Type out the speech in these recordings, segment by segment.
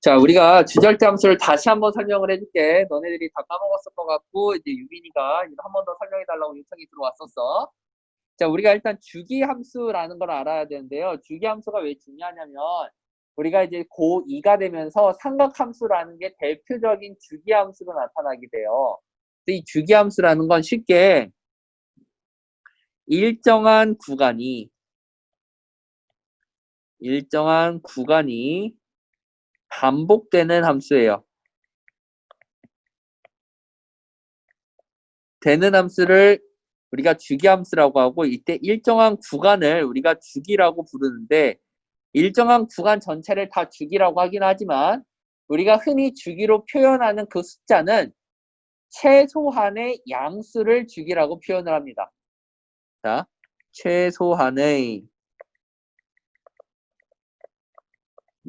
자, 우리가 주절대 함수를 다시 한번 설명을 해줄게. 너네들이 다 까먹었을 것 같고, 이제 유빈이가 한 번 더 설명해달라고 요청이 들어왔었어. 자, 우리가 일단 주기 함수라는 걸 알아야 되는데요. 주기 함수가 왜 중요하냐면, 우리가 이제 고2가 되면서 삼각함수라는 게 대표적인 주기 함수로 나타나게 돼요. 이 주기 함수라는 건 쉽게 일정한 구간이 반복되는 함수예요. 되는 함수를 우리가 주기함수라고 하고, 이때 일정한 구간을 우리가 주기라고 부르는데, 일정한 구간 전체를 다 주기라고 하긴 하지만 우리가 흔히 주기로 표현하는 그 숫자는 최소한의 양수를 주기라고 표현을 합니다. 자, 최소한의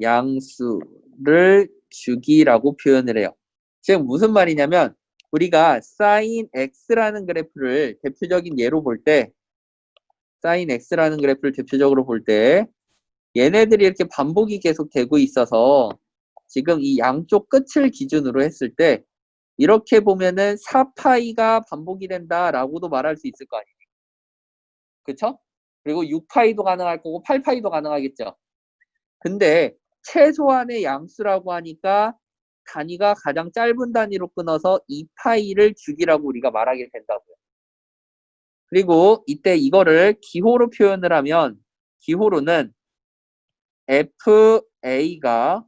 양수를 주기라고 표현을 해요. 지금 무슨 말이냐면, 우리가 sin x라는 그래프를 대표적인 예로 볼 때, sin x라는 그래프를 대표적으로 볼 때, 얘네들이 이렇게 반복이 계속 되고 있어서 지금 이 양쪽 끝을 기준으로 했을 때 이렇게 보면은 4파이가 반복이 된다라고도 말할 수 있을 거 아니에요. 그쵸? 그리고 6파이도 가능할 거고 8파이도 가능하겠죠. 근데 최소한의 양수라고 하니까 단위가 가장 짧은 단위로 끊어서 2파이를 주기라고 우리가 말하게 된다고요. 그리고 이때 이거를 기호로 표현을 하면, 기호로는 FA가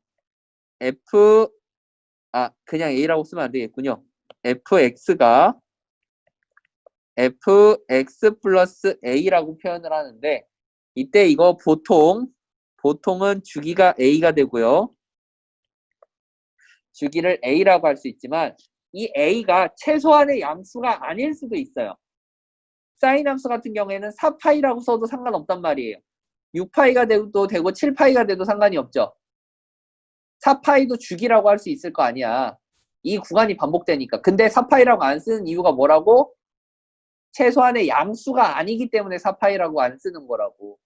그냥 A라고 쓰면 안 되겠군요. fx가 fx 플러스 A라고 표현을 하는데, 이때 이거 보통은 주기가 A가 되고요. 주기를 A라고 할 수 있지만 이 A가 최소한의 양수가 아닐 수도 있어요. 사인 함수 같은 경우에는 4파이라고 써도 상관없단 말이에요. 6파이가 돼도 되고 7파이가 돼도 상관이 없죠. 4파이도 주기라고 할 수 있을 거 아니야. 이 구간이 반복되니까. 근데 4파이라고 안 쓰는 이유가 뭐라고? 최소한의 양수가 아니기 때문에 4파이라고 안 쓰는 거라고.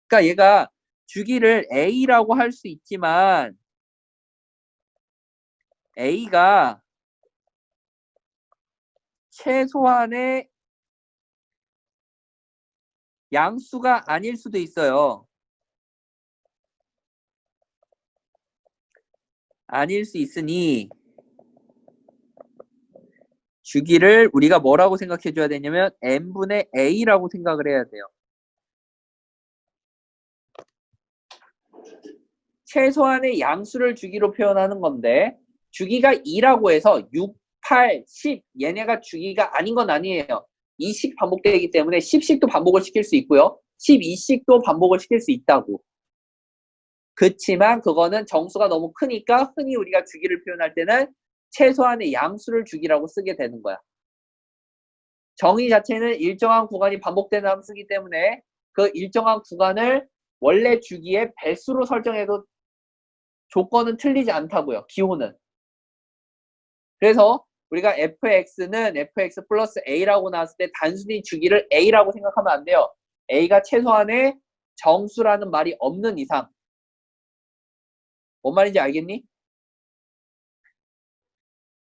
그러니까 얘가 주기를 A라고 할 수 있지만 A가 최소한의 양수가 아닐 수도 있어요. 아닐 수 있으니 주기를 우리가 뭐라고 생각해 줘야 되냐면 n분의 a라고 생각을 해야 돼요. 최소한의 양수를 주기로 표현하는 건데, 주기가 2라고 해서 6, 8, 10 얘네가 주기가 아닌 건 아니에요. 2씩 반복되기 때문에 10씩도 반복을 시킬 수 있고요. 12씩도 반복을 시킬 수 있다고. 그렇지만 그거는 정수가 너무 크니까 흔히 우리가 주기를 표현할 때는 최소한의 양수를 주기라고 쓰게 되는 거야. 정의 자체는 일정한 구간이 반복되는 함수이기 때문에 그 일정한 구간을 원래 주기의 배수로 설정해도 조건은 틀리지 않다고요. 기호는. 그래서 우리가 fx는 fx 플러스 a라고 나왔을 때 단순히 주기를 a라고 생각하면 안 돼요. a가 최소한의 정수라는 말이 없는 이상. 뭔 말인지 알겠니?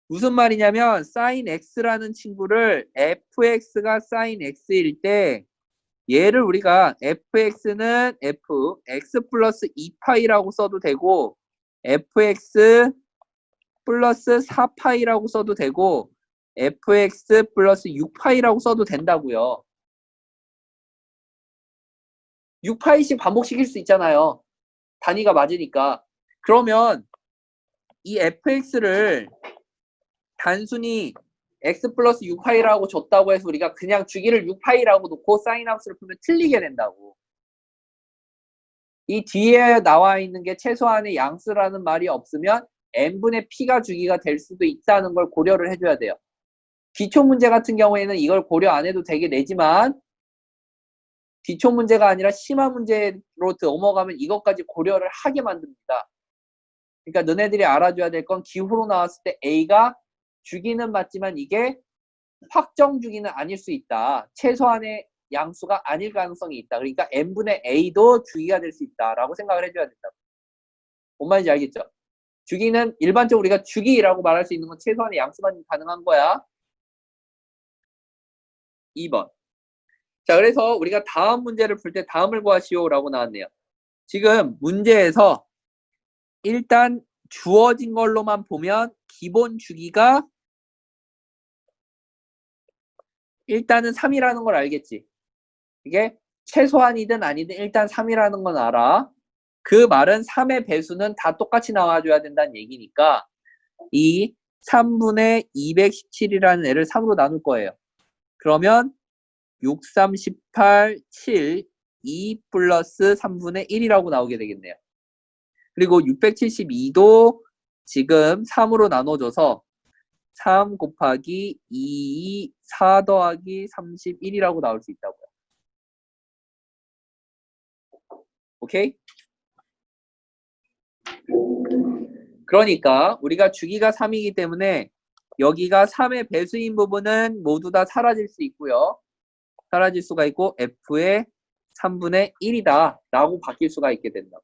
무슨 말이냐면 sin x라는 친구를 fx가 sin x일 때 얘를 우리가 fx는 x 플러스 2파이라고 써도 되고 fx 플러스 4파이라고 써도 되고 fx 플러스 6파이라고 써도 된다고요. 6파이씩 반복시킬 수 있잖아요. 단위가 맞으니까. 그러면 이 fx를 단순히 x 플러스 6파이라고 줬다고 해서 우리가 그냥 주기를 6파이라고 놓고 사인 함수를 풀면 틀리게 된다고. 이 뒤에 나와 있는 게 최소한의 양수라는 말이 없으면 n분의 p가 주기가 될 수도 있다는 걸 고려를 해줘야 돼요. 기초 문제 같은 경우에는 이걸 고려 안 해도 되게 되지만 기초 문제가 아니라 심화 문제로 넘어가면 이것까지 고려를 하게 만듭니다. 그러니까 너네들이 알아줘야 될 건 기호로 나왔을 때 A가 주기는 맞지만 이게 확정 주기는 아닐 수 있다. 최소한의 양수가 아닐 가능성이 있다. 그러니까 n분의 a도 주기가 될 수 있다라고 생각을 해줘야 된다. 뭔 말인지 알겠죠? 주기는 일반적으로 우리가 주기라고 말할 수 있는 건 최소한의 양수만 가능한 거야. 2번. 자, 그래서 우리가 다음 문제를 풀 때 다음을 구하시오라고 나왔네요. 지금 문제에서 일단 주어진 걸로만 보면 기본 주기가 일단은 3이라는 걸 알겠지. 이게 최소한이든 아니든 일단 3이라는 건 알아. 그 말은 3의 배수는 다 똑같이 나와줘야 된다는 얘기니까 이 3분의 217이라는 애를 3으로 나눌 거예요. 그러면 6, 3, 18, 7, 2 플러스 3분의 1이라고 나오게 되겠네요. 그리고 672도 지금 3으로 나눠줘서 3 곱하기 2, 4 더하기 31이라고 나올 수 있다고요. 오케이? 그러니까 우리가 주기가 3이기 때문에 여기가 3의 배수인 부분은 모두 다 사라질 수 있고요. 사라질 수가 있고 f의 3분의 1이다 라고 바뀔 수가 있게 된다.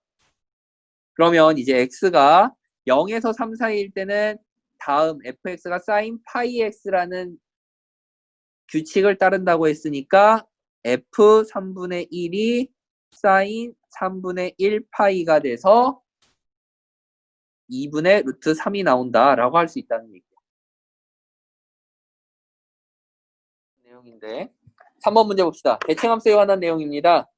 그러면 이제 x가 0에서 3 사이일 때는 다음 fx가 sin 파이 x라는 규칙을 따른다고 했으니까 f 3분의 1이 sin 3분의 1 파이가 돼서 2분의 루트 3이 나온다라고 할 수 있다는 얘기예요. 내용인데 3번 문제 봅시다. 대칭함수에 관한 내용입니다.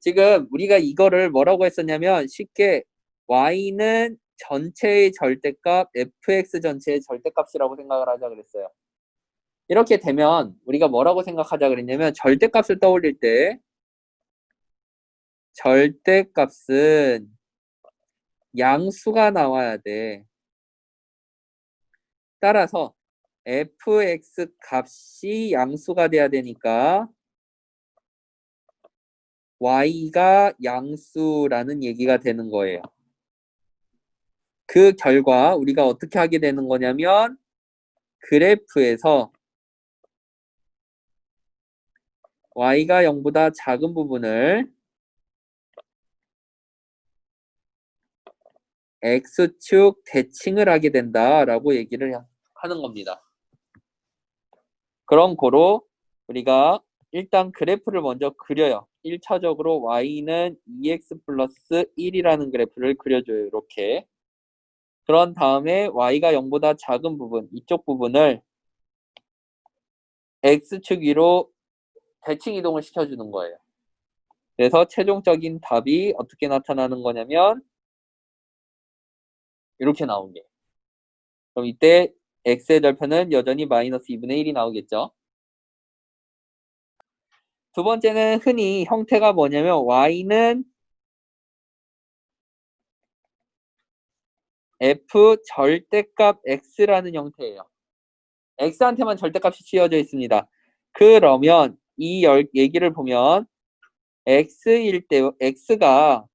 지금 우리가 이거를 뭐라고 했었냐면 쉽게 y는 전체의 절대값 fx 전체의 절대값이라고 생각을 하자 그랬어요. 이렇게 되면 우리가 뭐라고 생각하자 그랬냐면 절대값을 떠올릴 때 절대값은 양수가 나와야 돼. 따라서 fx 값이 양수가 돼야 되니까 y가 양수라는 얘기가 되는 거예요. 그 결과 우리가 어떻게 하게 되는 거냐면 그래프에서 y가 0보다 작은 부분을 x축 대칭을 하게 된다라고 얘기를 하는 겁니다. 그런 거로 우리가 일단 그래프를 먼저 그려요. 1차적으로 y는 2x 플러스 1이라는 그래프를 그려줘요. 이렇게. 그런 다음에 y가 0보다 작은 부분, 이쪽 부분을 x축 위로 대칭 이동을 시켜주는 거예요. 그래서 최종적인 답이 어떻게 나타나는 거냐면 이렇게 나온 게. 그럼 이때 x의 절편은 여전히 마이너스 2분의 1이 나오겠죠. 두 번째는 흔히 형태가 뭐냐면 y는 f 절대값 x라는 형태예요. x한테만 절대값이 씌워져 있습니다. 그러면 이 얘기를 보면 x일 때 x가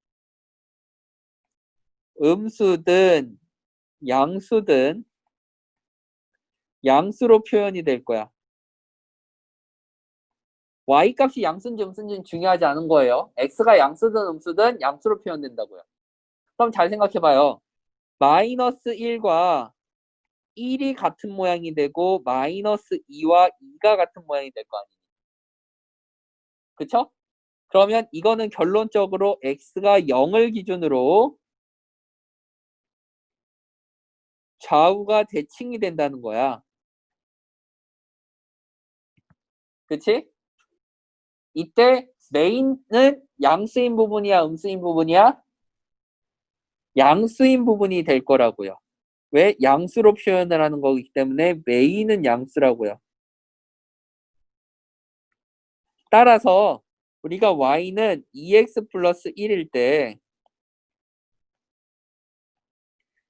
음수든 양수든 양수로 표현이 될 거야. y 값이 양수인지 음수인지는 중요하지 않은 거예요. x가 양수든 음수든 양수로 표현된다고요. 그럼 잘 생각해봐요. 마이너스 1과 1이 같은 모양이 되고 마이너스 2와 2가 같은 모양이 될 거 아니에요. 그쵸? 그러면 이거는 결론적으로 x가 0을 기준으로 좌우가 대칭이 된다는 거야. 그치? 이때 메인은 양수인 부분이야, 음수인 부분이야? 양수인 부분이 될 거라고요. 왜? 양수로 표현을 하는 거기 때문에 메인은 양수라고요. 따라서 우리가 y는 2x 플러스 1일 때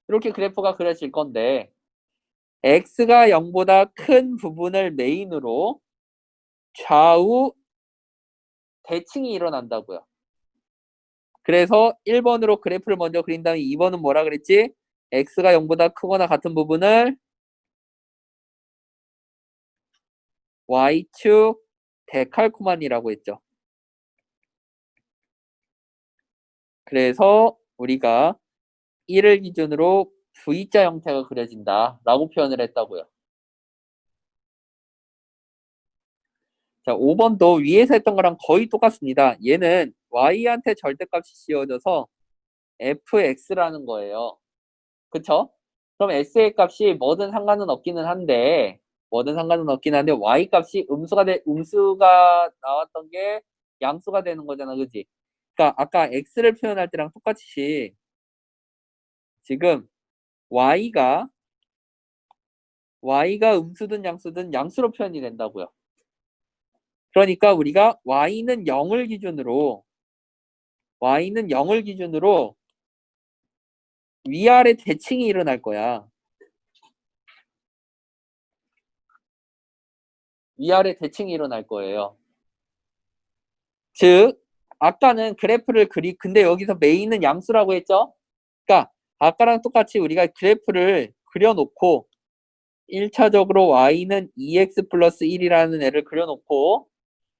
이렇게 그래프가 그려질 건데 x가 0보다 큰 부분을 메인으로 좌우 대칭이 일어난다고요. 그래서 1번으로 그래프를 먼저 그린 다음에 2번은 뭐라 그랬지? x가 0보다 크거나 같은 부분을 y축 데칼코만이라고 했죠. 그래서 우리가 1을 기준으로 V자 형태가 그려진다 라고 표현을 했다고요. 자, 5번도 위에서 했던 거랑 거의 똑같습니다. 얘는 y한테 절대값이 씌워져서 fx라는 거예요. 그쵸? 그럼 s의 값이 뭐든 상관은 없기는 한데 y 값이 음수가 나왔던 게 양수가 되는 거잖아. 그지? 그러니까 아까 x를 표현할 때랑 똑같이 지금 y가 음수든 양수든 양수로 표현이 된다고요. 그러니까 우리가 y는 0을 기준으로 위아래 대칭이 일어날 거야. 위아래 대칭이 일어날 거예요. 즉 아까는 그래프를 근데 여기서 메인은 양수라고 했죠? 그러니까 아까랑 똑같이 우리가 그래프를 그려놓고 1차적으로 y는 2x 플러스 1이라는 애를 그려놓고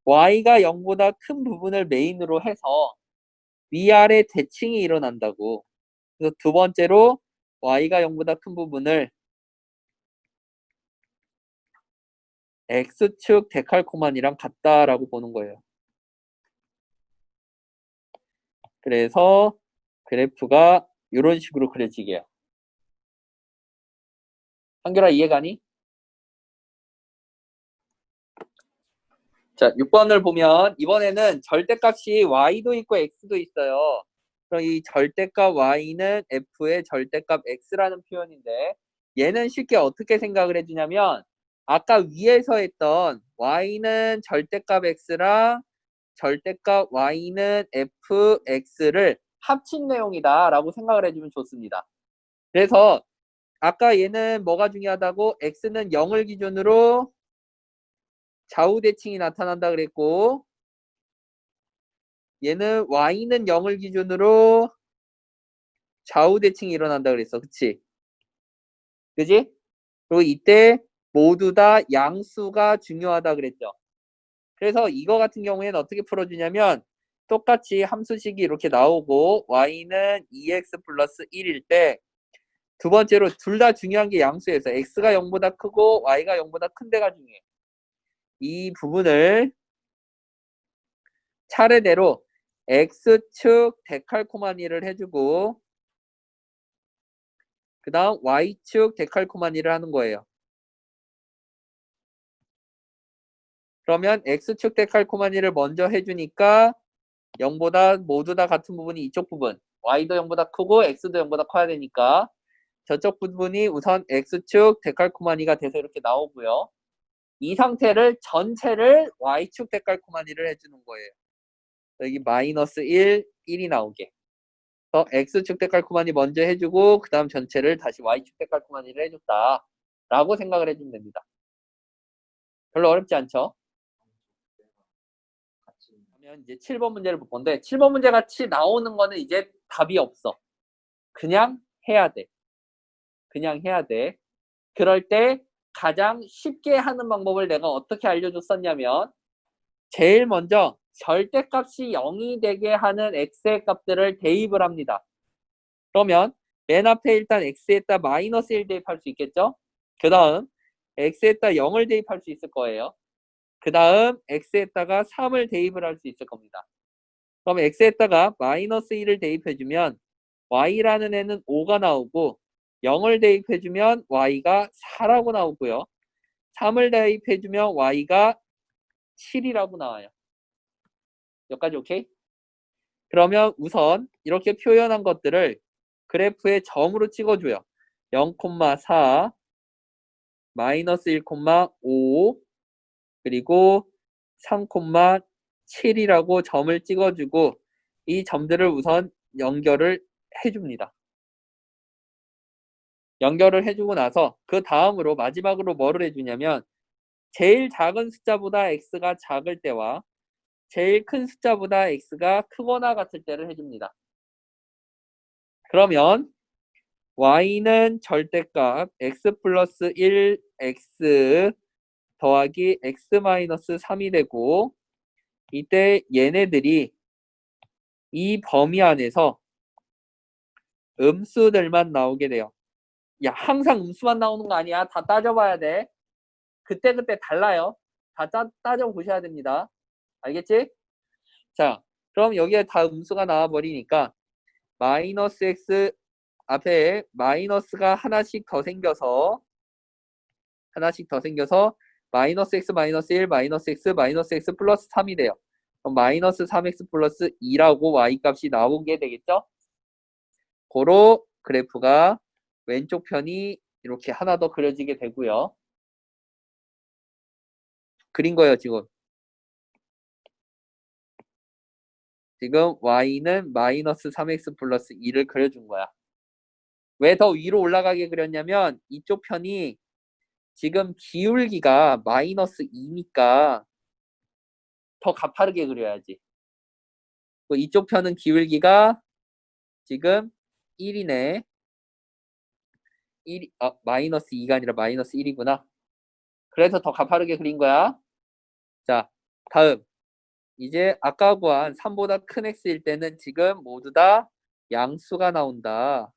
y가 0보다 큰 부분을 메인으로 해서 위아래 대칭이 일어난다고. 그래서 두 번째로 y가 0보다 큰 부분을 x축 데칼코만이랑 같다라고 보는 거예요. 그래서 그래프가 이런 식으로 그려지게요. 한결아 이해가니? 자, 6번을 보면 이번에는 절대값이 y도 있고 x도 있어요. 그럼 이 절대값 y는 f의 절대값 x라는 표현인데 얘는 쉽게 어떻게 생각을 해주냐면 아까 위에서 했던 y는 절대값 x랑 절대값 y는 fx를 합친 내용이다 라고 생각을 해주면 좋습니다. 그래서 아까 얘는 뭐가 중요하다고? x는 0을 기준으로 좌우 대칭이 나타난다 그랬고 얘는 y는 0을 기준으로 좌우 대칭이 일어난다 그랬어. 그치? 그지? 그리고 이때 모두 다 양수가 중요하다 그랬죠. 그래서 이거 같은 경우에는 어떻게 풀어주냐면 똑같이 함수식이 이렇게 나오고 y는 2x 플러스 1일 때 두 번째로 둘 다 중요한 게 양수에서 x가 0보다 크고 y가 0보다 큰 데가 중요해. 이 부분을 차례대로 x축 데칼코마니를 해주고 그 다음 y축 데칼코마니를 하는 거예요. 그러면 x축 데칼코마니를 먼저 해주니까 0보다 모두 다 같은 부분이 이쪽 부분 y도 0보다 크고 x도 0보다 커야 되니까 저쪽 부분이 우선 x축 데칼코마니가 돼서 이렇게 나오고요. 이 상태를 전체를 y축 데칼코마니를 해주는 거예요. 여기 마이너스 1, 1이 나오게. x축 데칼코마니 먼저 해주고 그 다음 전체를 다시 y축 데칼코마니를 해줬다 라고 생각을 해주면 됩니다. 별로 어렵지 않죠? 그러면 이제 7번 문제를 볼 건데 7번 문제 같이 나오는 거는 이제 답이 없어. 그냥 해야 돼. 그냥 해야 돼. 그럴 때 가장 쉽게 하는 방법을 내가 어떻게 알려줬었냐면 제일 먼저 절대값이 0이 되게 하는 x의 값들을 대입을 합니다. 그러면 맨 앞에 일단 x에다 마이너스 1 대입할 수 있겠죠? 그 다음 x에다 0을 대입할 수 있을 거예요. 그 다음 x에다가 3을 대입을 할 수 있을 겁니다. 그럼 x에다가 마이너스 1을 대입해주면 y라는 애는 5가 나오고 0을 대입해주면 y가 4라고 나오고요. 3을 대입해주면 y가 7이라고 나와요. 여기까지 오케이? 그러면 우선 이렇게 표현한 것들을 그래프에 점으로 찍어줘요. 0,4, 마이너스 1,5, 그리고 3,7이라고 점을 찍어주고 이 점들을 우선 연결을 해줍니다. 연결을 해주고 나서 그 다음으로 마지막으로 뭐를 해주냐면 제일 작은 숫자보다 x가 작을 때와 제일 큰 숫자보다 x가 크거나 같을 때를 해줍니다. 그러면 y는 절대값 x 플러스 1 x 더하기 x 마이너스 3이 되고 이때 얘네들이 이 범위 안에서 음수들만 나오게 돼요. 야, 항상 음수만 나오는 거 아니야. 다 따져봐야 돼. 그때그때 달라요. 다 따져보셔야 됩니다. 알겠지? 자, 그럼 여기에 다 음수가 나와버리니까 마이너스 x 앞에 마이너스가 하나씩 더 생겨서 마이너스 x 마이너스 1 마이너스 x 플러스 3이 돼요. 그럼 마이너스 3x 플러스 2라고 y값이 나오게 되겠죠? 고로 그래프가 왼쪽 편이 이렇게 하나 더 그려지게 되고요. 그린 거예요, 지금. 지금 y는 마이너스 3x 플러스 2를 그려준 거야. 왜 더 위로 올라가게 그렸냐면 이쪽 편이 지금 기울기가 마이너스 2니까 더 가파르게 그려야지. 이쪽 편은 기울기가 지금 1이네. 마이너스 2가 아니라 마이너스 1이구나. 그래서 더 가파르게 그린 거야. 자, 다음. 이제 아까 구한 3보다 큰 x일 때는 지금 모두 다 양수가 나온다.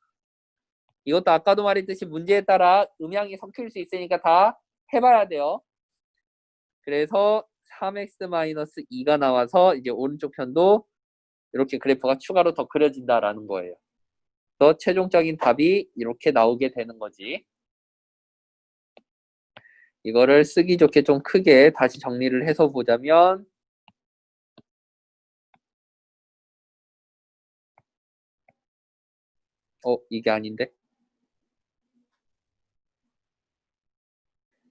이것도 아까도 말했듯이 문제에 따라 음양이 섞일 수 있으니까 다 해봐야 돼요. 그래서 3x-2가 나와서 이제 오른쪽 편도 이렇게 그래프가 추가로 더 그려진다라는 거예요. 그래서 최종적인 답이 이렇게 나오게 되는 거지. 이거를 쓰기 좋게 좀 크게 다시 정리를 해서 보자면 이게 아닌데?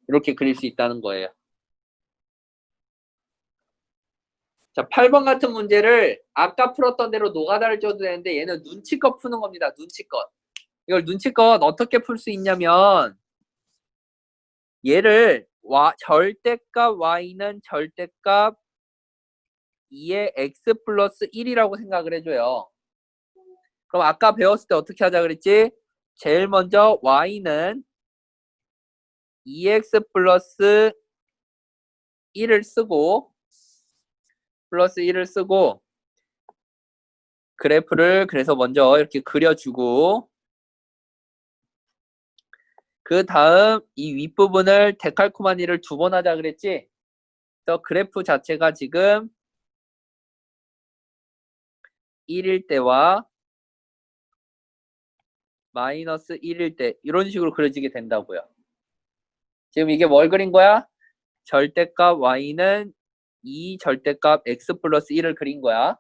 이렇게 그릴 수 있다는 거예요. 자, 8번 같은 문제를 아까 풀었던 대로 노가다를 줘도 되는데 얘는 눈치껏 푸는 겁니다. 눈치껏. 이걸 눈치껏 어떻게 풀 수 있냐면 얘를 절대값 y는 절대값 2의 x 플러스 1이라고 생각을 해줘요. 그럼 아까 배웠을 때 어떻게 하자 그랬지? 제일 먼저 y는 2x 플러스 1을 쓰고 그래프를 그래서 먼저 이렇게 그려주고 그 다음 이 윗부분을 데칼코마니를 2번 하자 그랬지? 그래서 그래프 자체가 지금 1일 때와 마이너스 1일 때 이런 식으로 그려지게 된다고요. 지금 이게 뭘 그린 거야? 절대값 y는 2 절대값 x 플러스 1을 그린 거야.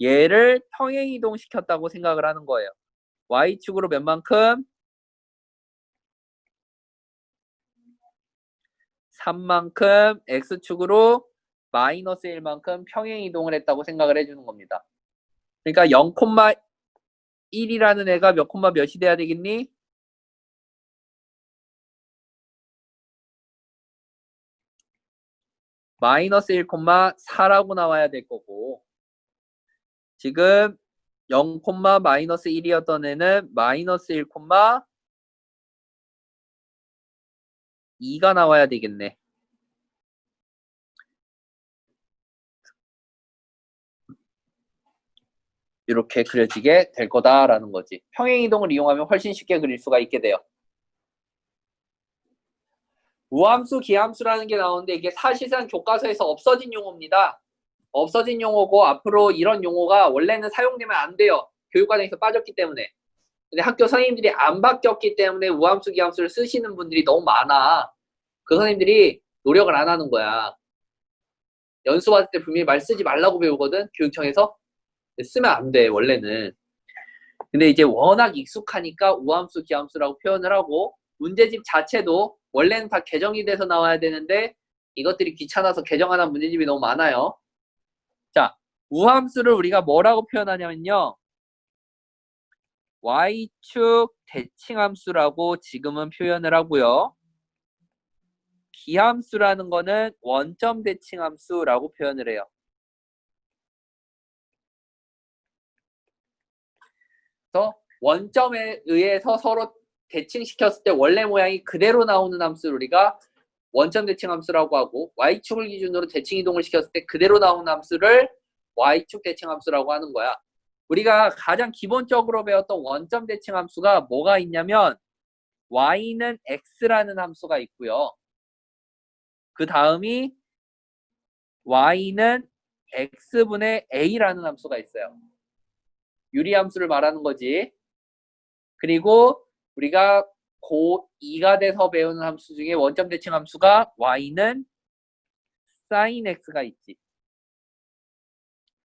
얘를 평행이동 시켰다고 생각을 하는 거예요. y축으로 몇 만큼? 3만큼 x축으로 마이너스 1만큼 평행이동을 했다고 생각을 해주는 겁니다. 그러니까 0,1이라는 애가 몇 콤마 몇이 돼야 되겠니? 마이너스 1,4라고 나와야 될 거고 지금 0, 마이너스 1이었던 애는 마이너스 1,2가 나와야 되겠네. 이렇게 그려지게 될 거다라는 거지. 평행이동을 이용하면 훨씬 쉽게 그릴 수가 있게 돼요. 우함수, 기함수라는 게 나오는데 이게 사실상 교과서에서 없어진 용어입니다. 없어진 용어고 앞으로 이런 용어가 원래는 사용되면 안 돼요. 교육과정에서 빠졌기 때문에. 근데 학교 선생님들이 안 바뀌었기 때문에 우함수, 기함수를 쓰시는 분들이 너무 많아. 그 선생님들이 노력을 안 하는 거야. 연수 받을 때 분명히 말 쓰지 말라고 배우거든, 교육청에서. 쓰면 안 돼, 원래는. 근데 이제 워낙 익숙하니까 우함수, 기함수라고 표현을 하고 문제집 자체도 원래는 다 개정이 돼서 나와야 되는데 이것들이 귀찮아서 개정하는 문제집이 너무 많아요. 자, 우함수를 우리가 뭐라고 표현하냐면요. y축 대칭함수라고 지금은 표현을 하고요. 기함수라는 거는 원점 대칭함수라고 표현을 해요. 그래서 원점에 의해서 서로 대칭시켰을 때 원래 모양이 그대로 나오는 함수를 우리가 원점 대칭 함수라고 하고 y축을 기준으로 대칭 이동을 시켰을 때 그대로 나오는 함수를 y축 대칭 함수라고 하는 거야. 우리가 가장 기본적으로 배웠던 원점 대칭 함수가 뭐가 있냐면 y는 x라는 함수가 있고요. 그 다음이 y는 x분의 a라는 함수가 있어요. 유리함수를 말하는 거지. 그리고 우리가 고2가 돼서 배우는 함수 중에 원점 대칭 함수가 y는 sin x가 있지.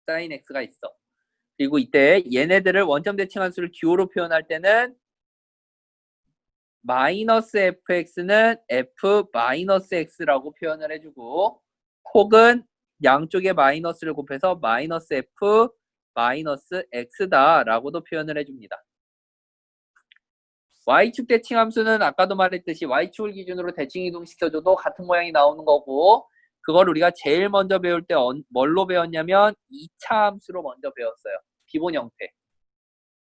sin x가 있어. 그리고 이때 얘네들을 원점 대칭 함수를 기호로 표현할 때는 마이너스 fx는 f 마이너스 x라고 표현을 해주고 혹은 양쪽에 마이너스를 곱해서 마이너스 f 마이너스 x다라고도 표현을 해줍니다. y축 대칭 함수는 아까도 말했듯이 y축을 기준으로 대칭 이동시켜줘도 같은 모양이 나오는 거고 그걸 우리가 제일 먼저 배울 때 뭘로 배웠냐면 2차 함수로 먼저 배웠어요. 기본 형태.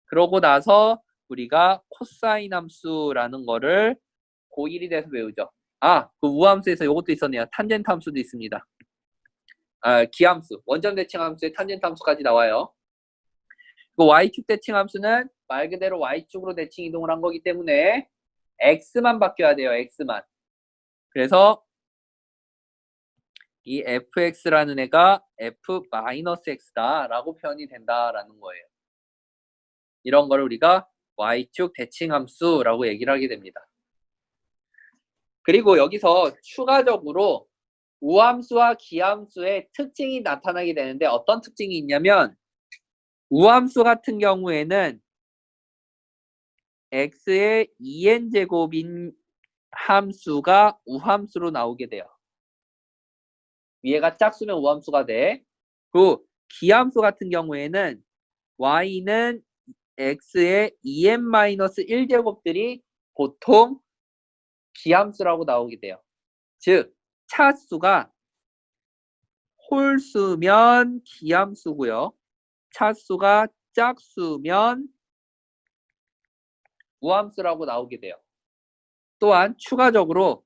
그러고 나서 우리가 코사인 함수라는 거를 고1이 돼서 배우죠. 그 우함수에서 이것도 있었네요. 탄젠트 함수도 있습니다. 기함수, 원점 대칭 함수에 탄젠트 함수까지 나와요. 그 y축 대칭 함수는 말 그대로 y축으로 대칭 이동을 한 거기 때문에 x만 바뀌어야 돼요. x만. 그래서 이 fx라는 애가 f-x다라고 표현이 된다라는 거예요. 이런 걸 우리가 y축 대칭 함수라고 얘기를 하게 됩니다. 그리고 여기서 추가적으로 우함수와 기함수의 특징이 나타나게 되는데 어떤 특징이 있냐면 우함수 같은 경우에는 x의 2n제곱인 함수가 우함수로 나오게 돼요. 위에가 짝수면 우함수가 돼. 그리고 기함수 같은 경우에는 y는 x의 2n-1제곱들이 보통 기함수라고 나오게 돼요. 즉 차수가 홀수면 기함수고요. 차수가 짝수면 우함수라고 나오게 돼요. 또한 추가적으로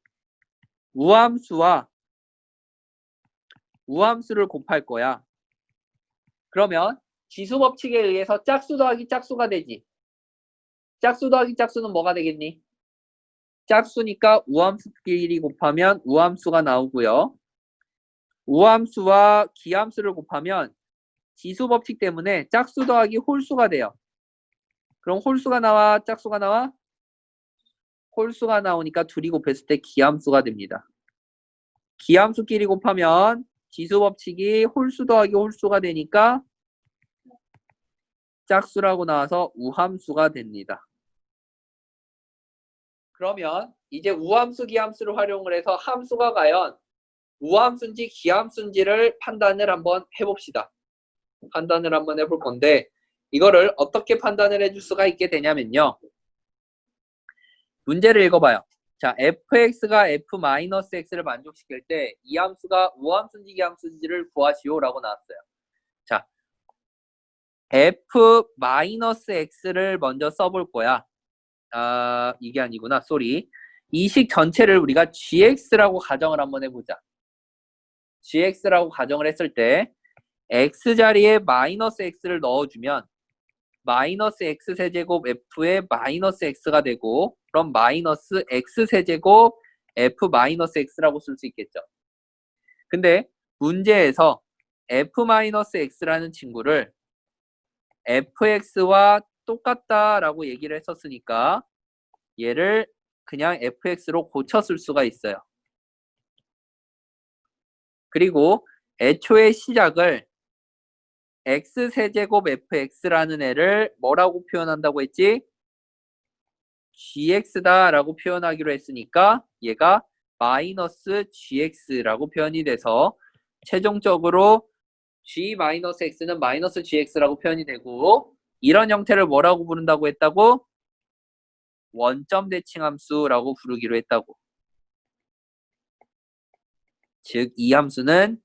우함수와 우함수를 곱할 거야. 그러면 지수 법칙에 의해서 짝수 더하기 짝수가 되지. 짝수 더하기 짝수는 뭐가 되겠니? 짝수니까 우함수끼리 곱하면 우함수가 나오고요. 우함수와 기함수를 곱하면 지수 법칙 때문에 짝수 더하기 홀수가 돼요. 그럼 홀수가 나와, 짝수가 나와? 홀수가 나오니까 둘이 곱했을 때 기함수가 됩니다. 기함수끼리 곱하면 지수 법칙이 홀수 더하기 홀수가 되니까 짝수라고 나와서 우함수가 됩니다. 그러면 이제 우함수, 기함수를 활용을 해서 함수가 과연 우함수인지 기함수인지를 판단을 한번 해봅시다. 판단을 한번 해볼 건데 이거를 어떻게 판단을 해줄 수가 있게 되냐면요. 문제를 읽어봐요. 자, fx가 f-x를 만족시킬 때 이 함수가 우함수인지 기함수인지를 구하시오라고 나왔어요. 자, f-x를 먼저 써볼 거야. 이게 아니구나. 쏘리. 이 식 전체를 우리가 gx라고 가정을 한번 해보자. gx라고 가정을 했을 때 x 자리에 마이너스 x를 넣어주면 마이너스 x 세제곱 f의 마이너스 x가 되고 그럼 마이너스 x 세제곱 f 마이너스 x라고 쓸 수 있겠죠. 근데 문제에서 f 마이너스 x라는 친구를 fx와 똑같다라고 얘기를 했었으니까 얘를 그냥 fx로 고쳤을 수가 있어요. 그리고 애초에 시작을 x세제곱 fx라는 애를 뭐라고 표현한다고 했지? gx다라고 표현하기로 했으니까 얘가 마이너스 gx라고 표현이 돼서 최종적으로 g-x는 마이너스 gx라고 표현이 되고 이런 형태를 뭐라고 부른다고 했다고? 원점 대칭 함수라고 부르기로 했다고. 즉 이 함수는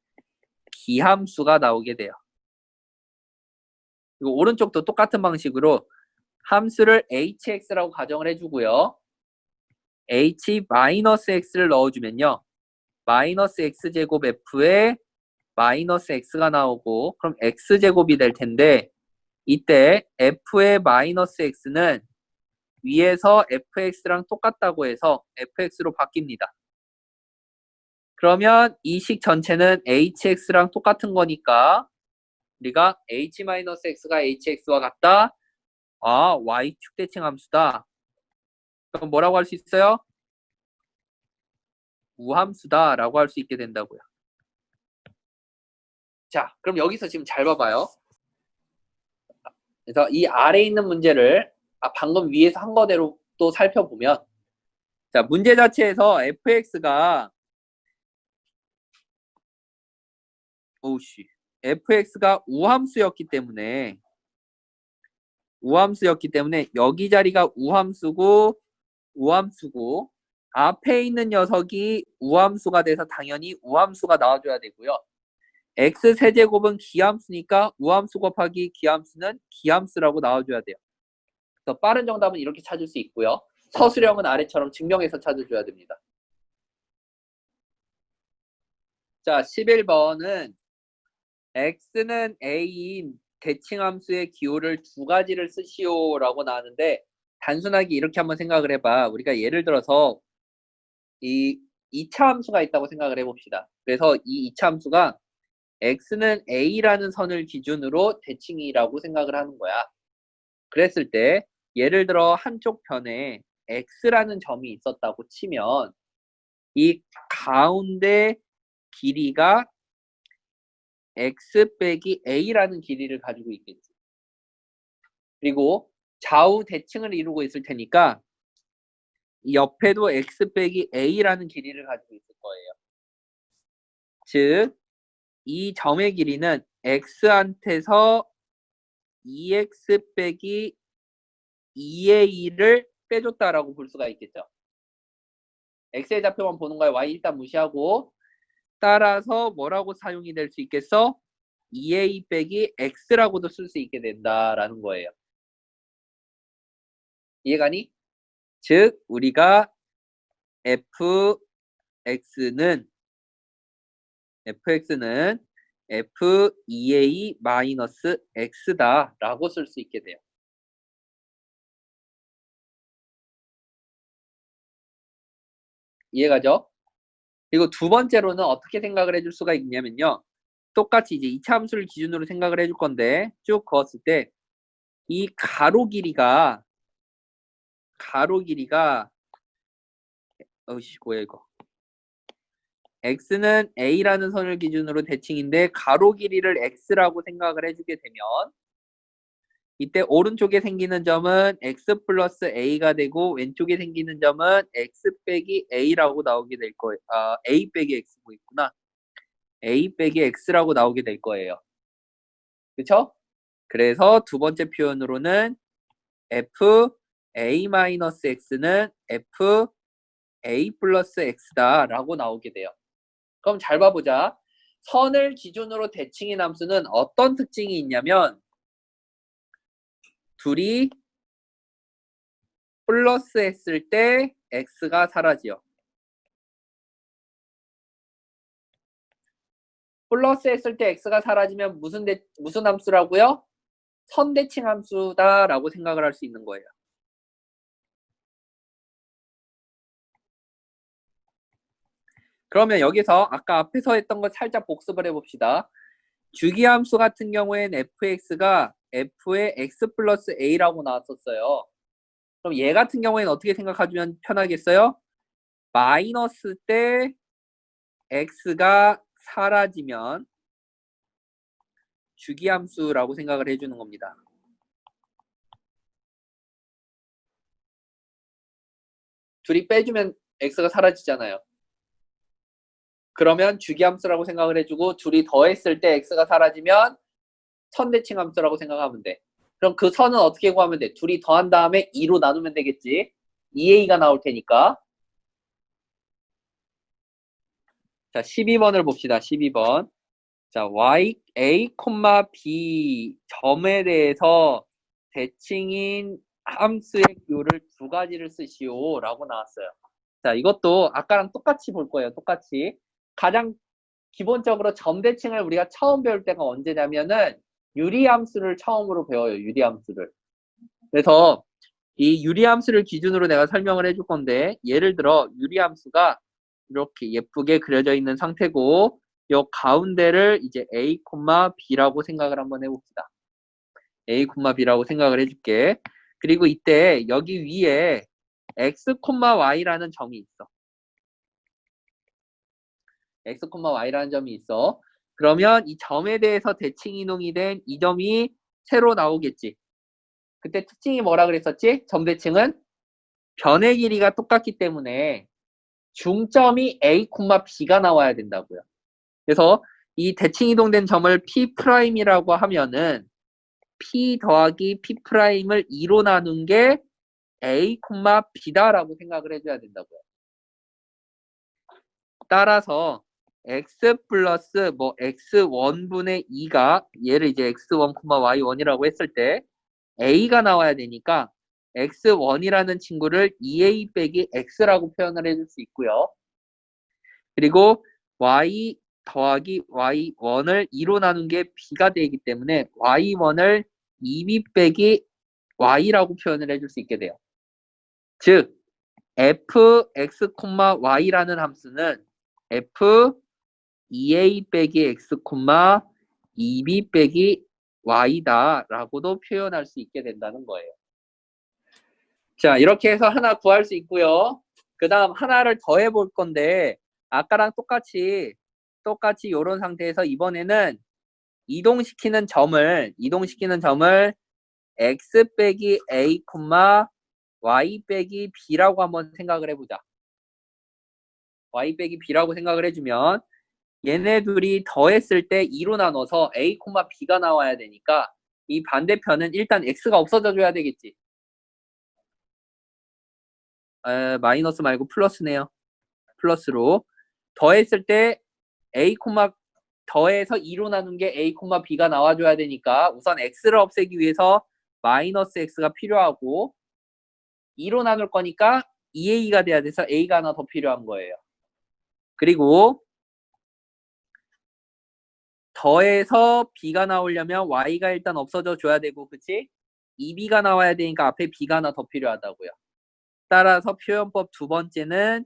기함수가 나오게 돼요. 그리고 오른쪽도 똑같은 방식으로 함수를 hx라고 가정을 해주고요. h-x를 넣어주면요. 마이너스 x제곱 f에 마이너스 x가 나오고 그럼 x제곱이 될 텐데 이때 f의 마이너스 x는 위에서 fx랑 똑같다고 해서 fx로 바뀝니다. 그러면 이 식 전체는 hx랑 똑같은 거니까 우리가 h-x가 hx와 같다. 아, y축 대칭 함수다. 그럼 뭐라고 할 수 있어요? 우함수다 라고 할 수 있게 된다고요. 자, 그럼 여기서 지금 잘 봐봐요. 그래서 이 아래에 있는 문제를 방금 위에서 한 거대로 또 살펴보면, 자, 문제 자체에서 fx가 fx가 우함수였기 때문에 여기 자리가 우함수고 앞에 있는 녀석이 우함수가 돼서 당연히 우함수가 나와줘야 되고요. x 세제곱은 기함수니까 우함수 곱하기 기함수는 기함수라고 나와줘야 돼요. 그래서 빠른 정답은 이렇게 찾을 수 있고요. 서술형은 아래처럼 증명해서 찾아줘야 됩니다. 자, 11번은 x는 a인 대칭함수의 기호를 두 가지를 쓰시오라고 나왔는데 단순하게 이렇게 한번 생각을 해봐. 우리가 예를 들어서 이 2차 함수가 있다고 생각을 해봅시다. 그래서 이 2차 함수가 x는 a라는 선을 기준으로 대칭이라고 생각을 하는 거야. 그랬을 때 예를 들어 한쪽 편에 x라는 점이 있었다고 치면 이 가운데 길이가 x 빼기 a라는 길이를 가지고 있겠지. 그리고 좌우 대칭을 이루고 있을 테니까 옆에도 x 빼기 a라는 길이를 가지고 있을 거예요. 즉, 이 점의 길이는 x한테서 2x 빼기 2a를 빼줬다라고 볼 수가 있겠죠. x의 좌표만 보는 거야. y 일단 무시하고 따라서 뭐라고 사용이 될 수 있겠어? 2a 빼기 x라고도 쓸 수 있게 된다라는 거예요. 이해가니? 즉 우리가 fx는 f2a-x다 라고 쓸 수 있게 돼요. 이해가죠? 그리고 두 번째로는 어떻게 생각을 해줄 수가 있냐면요. 똑같이 이제 2차 함수를 기준으로 생각을 해줄 건데 쭉 그었을 때 이 가로 길이가 뭐야 이거 x는 a라는 선을 기준으로 대칭인데 가로 길이를 x라고 생각을 해주게 되면 이때 오른쪽에 생기는 점은 x 플러스 a가 되고 왼쪽에 생기는 점은 x 빼기 a라고 나오게 될 거예요. a 빼기 x고 있구나. a 빼기 x라고 나오게 될 거예요. 그쵸? 그래서 두 번째 표현으로는 f a-x는 f a 플러스 x다 라고 나오게 돼요. 그럼 잘 봐보자. 선을 기준으로 대칭인 함수는 어떤 특징이 있냐면 둘이 플러스 했을 때 x가 사라지요. 플러스 했을 때 x가 사라지면 무슨 함수라고요? 선대칭 함수다라고 생각을 할 수 있는 거예요. 그러면 여기서 아까 앞에서 했던 거 살짝 복습을 해봅시다. 주기함수 같은 경우엔 fx가 f의 x 플러스 a라고 나왔었어요. 그럼 얘 같은 경우에는 어떻게 생각하면 편하겠어요? 마이너스 때 x가 사라지면 주기함수라고 생각을 해주는 겁니다. 둘이 빼주면 x가 사라지잖아요. 그러면 주기함수라고 생각을 해주고 둘이 더했을 때 x가 사라지면 선대칭함수라고 생각하면 돼. 그럼 그 선은 어떻게 구하면 돼? 둘이 더한 다음에 2로 나누면 되겠지. 2a가 나올 테니까. 자, 12번을 봅시다. 12번. 자, a, b 점에 대해서 대칭인 함수의 기호를 두 가지를 쓰시오 라고 나왔어요. 자, 이것도 아까랑 똑같이 볼 거예요. 똑같이. 가장 기본적으로 점 대칭을 우리가 처음 배울 때가 언제냐면은 유리함수를 처음으로 배워요. 유리함수를. 그래서 이 유리함수를 기준으로 내가 설명을 해줄 건데 예를 들어 유리함수가 이렇게 예쁘게 그려져 있는 상태고 요 가운데를 이제 A, B라고 생각을 한번 해봅시다. A, B라고 생각을 해줄게. 그리고 이때 여기 위에 X, Y라는 점이 있어. X, Y라는 점이 있어. 그러면 이 점에 대해서 대칭 이동이 된 이 점이 새로 나오겠지. 그때 특징이 뭐라 그랬었지? 점 대칭은 변의 길이가 똑같기 때문에 중점이 A, B가 나와야 된다고요. 그래서 이 대칭 이동된 점을 P'이라고 하면은 P 더하기 P'을 2로 나눈 게 A, B다라고 생각을 해줘야 된다고요. 따라서 X 플러스 뭐 X1분의 2가 얘를 이제 X1, Y1이라고 했을 때 A가 나와야 되니까 X1이라는 친구를 2A 빼기 X라고 표현을 해줄 수 있고요. 그리고 Y 더하기 Y1을 2로 나눈 게 B가 되기 때문에 Y1을 2B 빼기 Y라고 표현을 해줄 수 있게 돼요. 즉 fx, y라는 함수는 f 2a 빼기 x, 2b 빼기 y다 라고도 표현할 수 있게 된다는 거예요. 자, 이렇게 해서 하나 구할 수 있고요. 그 다음 하나를 더 해볼 건데 아까랑 똑같이 이런 상태에서 이번에는 이동시키는 점을 x 빼기 a, y 빼기 b라고 한번 생각을 해보자. y 빼기 b라고 생각을 해주면 얘네 둘이 더했을 때 2로 나눠서 a, b가 나와야 되니까 이 반대편은 일단 x가 없어져 줘야 되겠지. 마이너스 말고 플러스네요. 플러스로 더했을 때 a, 더해서 2로 나눈 게 a, b가 나와줘야 되니까 우선 x를 없애기 위해서 마이너스 x가 필요하고 2로 나눌 거니까 2a가 돼야 돼서 a가 하나 더 필요한 거예요. 그리고 더해서 b가 나오려면 y가 일단 없어져 줘야 되고 그치? 2b가 나와야 되니까 앞에 b가 하나 더 필요하다고요. 따라서 표현법 두 번째는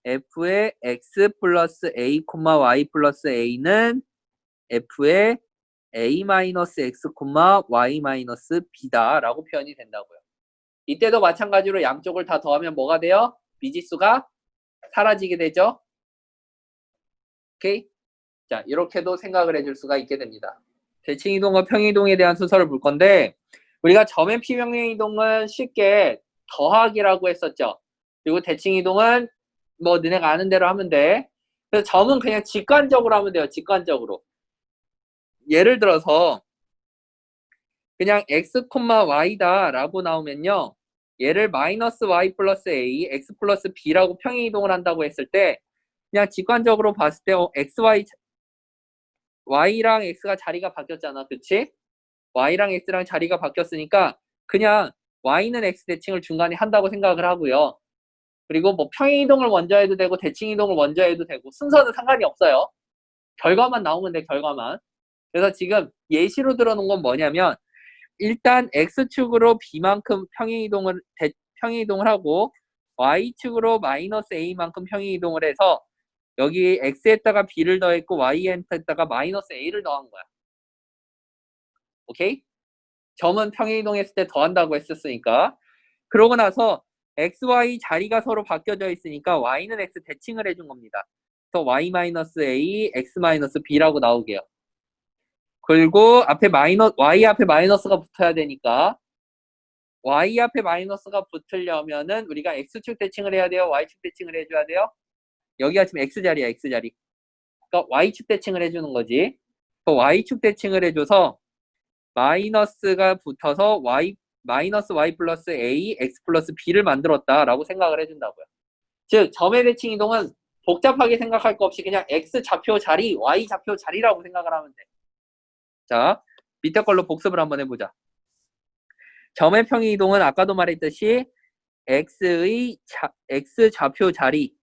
f의 x 플러스 a, y 플러스 a는 f의 a 마이너스 x, y 마이너스 b다 라고 표현이 된다고요. 이때도 마찬가지로 양쪽을 다 더하면 뭐가 돼요? 미지수가 사라지게 되죠. 오케이? 자, 이렇게도 생각을 해줄 수가 있게 됩니다. 대칭이동과 평이동에 대한 순서를 볼 건데 우리가 점의 평행이동은 쉽게 더하기라고 했었죠. 그리고 대칭이동은 뭐 너네가 아는 대로 하면 돼. 그래서 점은 그냥 직관적으로 하면 돼요. 직관적으로. 예를 들어서 그냥 x, y다 라고 나오면요. 얘를 마이너스 y 플러스 a, x 플러스 b라고 평행이동을 한다고 했을 때 그냥 직관적으로 봤을 때 y랑 x가 자리가 바뀌었잖아. 그치? y랑 x랑 자리가 바뀌었으니까 그냥 y는 x 대칭을 중간에 한다고 생각을 하고요. 그리고 뭐 평행이동을 먼저 해도 되고 대칭이동을 먼저 해도 되고 순서는 상관이 없어요. 결과만 나오면 돼. 결과만. 그래서 지금 예시로 들어놓은 건 뭐냐면 일단 x축으로 b만큼 평행이동을 하고 y축으로 마이너스 a만큼 평행이동을 해서 여기 x에다가 b를 더했고 y에다가 마이너스 a를 더한 거야. 오케이? 점은 평행이동했을 때 더한다고 했었으니까. 그러고 나서 x, y 자리가 서로 바뀌어져 있으니까 y는 x 대칭을 해준 겁니다. 그래서 y-a, x-b라고 나오게요. 그리고 y 앞에 마이너스가 붙어야 되니까 y 앞에 마이너스가 붙으려면은 우리가 x축 대칭을 해야 돼요? y축 대칭을 해줘야 돼요? 여기가 지금 x자리야, x자리. 그러니까 y축 대칭을 해주는 거지. y축 대칭을 해줘서 마이너스가 붙어서 마이너스 y 플러스 a, x 플러스 b를 만들었다라고 생각을 해준다고요. 즉, 점의 대칭 이동은 복잡하게 생각할 거 없이 그냥 x 좌표 자리, y 좌표 자리라고 생각을 하면 돼. 자, 밑에 걸로 복습을 한번 해보자. 점의 평행 이동은 아까도 말했듯이 x 좌표 자리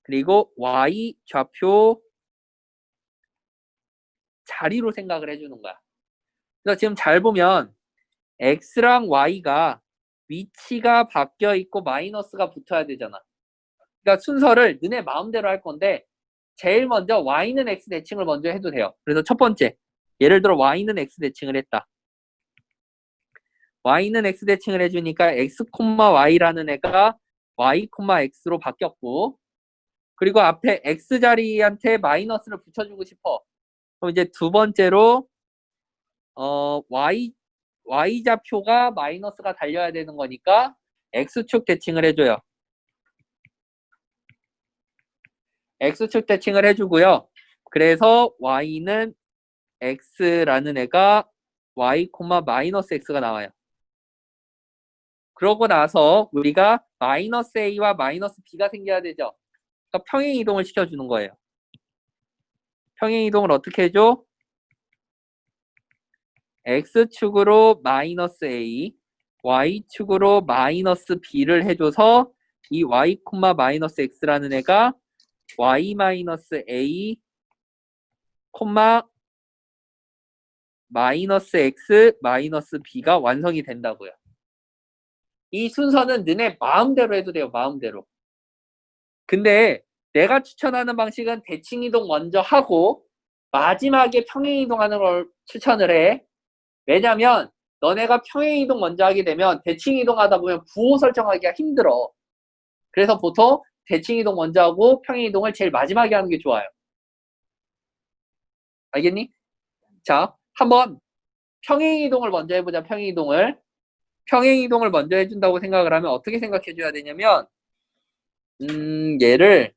그리고 y 좌표 자리로 생각을 해주는 거야. 그래서 지금 잘 보면 x랑 y가 위치가 바뀌어 있고 마이너스가 붙어야 되잖아. 그러니까 순서를 너네 마음대로 할 건데 제일 먼저 y는 x 대칭을 먼저 해도 돼요. 그래서 첫 번째, 예를 들어 y는 x 대칭을 했다. y는 x 대칭을 해주니까 x, y라는 애가 y, x로 바뀌었고, 그리고 앞에 x 자리한테 마이너스를 붙여주고 싶어. 그럼 이제 두 번째로 y좌표가 마이너스가 달려야 되는 거니까 x축 대칭을 해줘요. x축 대칭을 해주고요. 그래서 y는 x라는 애가 y, 마이너스 x가 나와요. 그러고 나서 우리가 마이너스 a와 마이너스 b가 생겨야 되죠. 그러니까 평행 이동을 시켜주는 거예요. 평행 이동을 어떻게 해줘? x축으로 마이너스 a, y축으로 마이너스 b를 해줘서 이 y, 마이너스 x라는 애가 y 마이너스 a, 마이너스 x, 마이너스 b가 완성이 된다고요. 이 순서는 너네 마음대로 해도 돼요. 마음대로. 근데 내가 추천하는 방식은 대칭 이동 먼저 하고 마지막에 평행 이동하는 걸 추천을 해. 왜냐면 너네가 평행 이동 먼저 하게 되면 대칭 이동하다 보면 부호 설정하기가 힘들어. 그래서 보통 대칭 이동 먼저 하고 평행 이동을 제일 마지막에 하는 게 좋아요. 알겠니? 자, 한번 평행 이동을 먼저 해보자. 평행 이동을. 평행 이동을 먼저 해준다고 생각을 하면 어떻게 생각해줘야 되냐면 얘를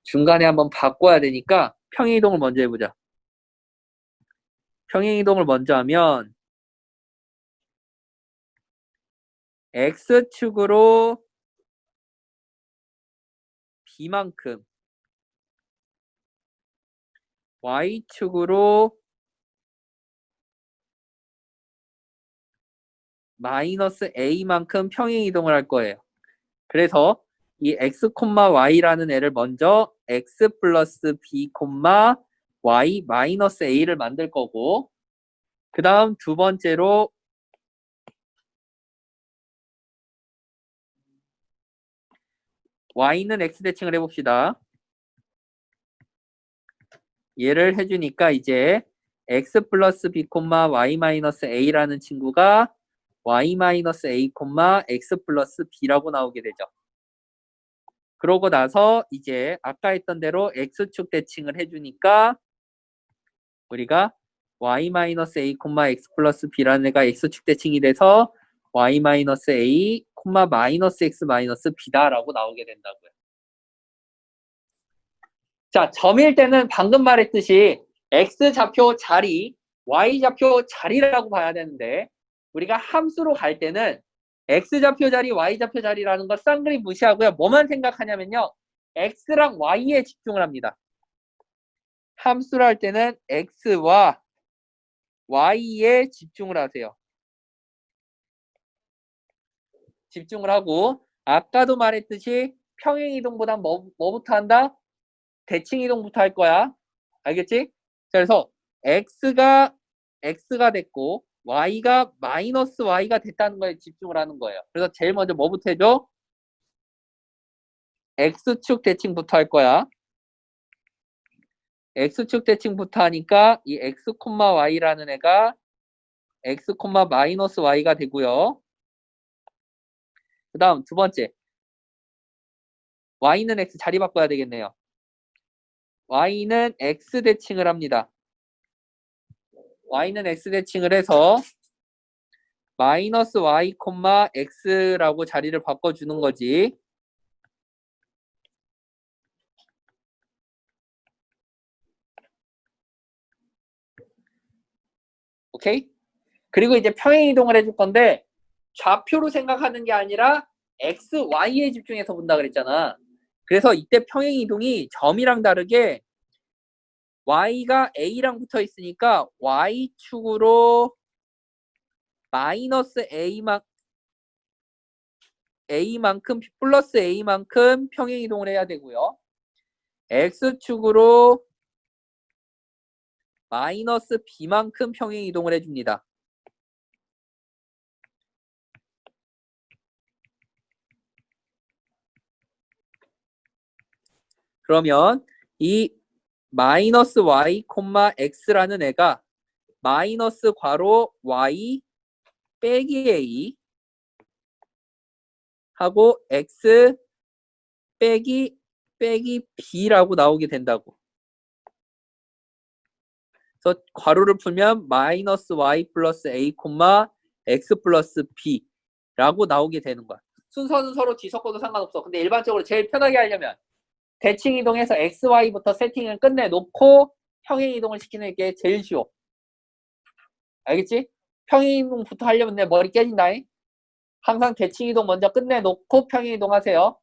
중간에 한번 바꿔야 되니까 평행 이동을 먼저 해보자. 평행 이동을 먼저 하면 x축으로 b만큼 y축으로 마이너스 a만큼 평행 이동을 할 거예요. 그래서 이 x, y라는 애를 먼저 x 플러스 b, y 마이너스 a를 만들 거고, 그 다음 두 번째로 y는 x 대칭을 해봅시다. 얘를 해주니까 이제 x 플러스 b, y 마이너스 a라는 친구가 y 마이너스 a, x 플러스 b라고 나오게 되죠. 그러고 나서 이제 아까 했던 대로 x축 대칭을 해주니까 우리가 y 마이너스 a, x 플러스 b라는 애가 x축 대칭이 돼서 y 마이너스 a, 마이너스 x 마이너스 b다라고 나오게 된다고요. 자, 점일 때는 방금 말했듯이 x좌표 자리, y좌표 자리라고 봐야 되는데 우리가 함수로 갈 때는 x좌표 자리, y좌표 자리라는 걸 쌍그리 무시하고요. 뭐만 생각하냐면요. x랑 y에 집중을 합니다. 함수를 할 때는 x와 y에 집중을 하세요. 집중을 하고 아까도 말했듯이 평행이동보단 뭐부터 한다? 대칭이동부터 할 거야. 알겠지? 그래서 x가 됐고 y가 마이너스 y가 됐다는 거에 집중을 하는 거예요. 그래서 제일 먼저 뭐부터 해줘? x축 대칭부터 할 거야. x축 대칭부터 하니까 이 x, y라는 애가 x, 마이너스 y가 되고요. 그 다음 두 번째 y는 x 자리 바꿔야 되겠네요. y는 x 대칭을 합니다. y는 x 대칭을 해서 마이너스 y, x라고 자리를 바꿔주는 거지. 오케이? 그리고 이제 평행 이동을 해줄 건데 좌표로 생각하는 게 아니라 x, y에 집중해서 본다 그랬잖아. 그래서 이때 평행 이동이 점이랑 다르게 y가 a랑 붙어 있으니까 y축으로 마이너스 A만큼 플러스 A만큼 평행이동을 해야 되고요. X축으로 마이너스 B만큼 평행이동을 해줍니다. 그러면 이 마이너스 Y, X라는 애가 마이너스 괄호 Y 빼기 A 하고 X 빼기 B라고 나오게 된다고. 그래서 괄호를 풀면 마이너스 Y 플러스 A, X 플러스 B라고 나오게 되는 거야. 순서는 서로 뒤섞어도 상관없어. 근데 일반적으로 제일 편하게 하려면 대칭 이동해서 X, Y부터 세팅을 끝내놓고 평행 이동을 시키는 게 제일 쉬워. 알겠지? 평행 이동부터 하려면 내 머리 깨진다. 항상 대칭 이동 먼저 끝내놓고 평행 이동 하세요.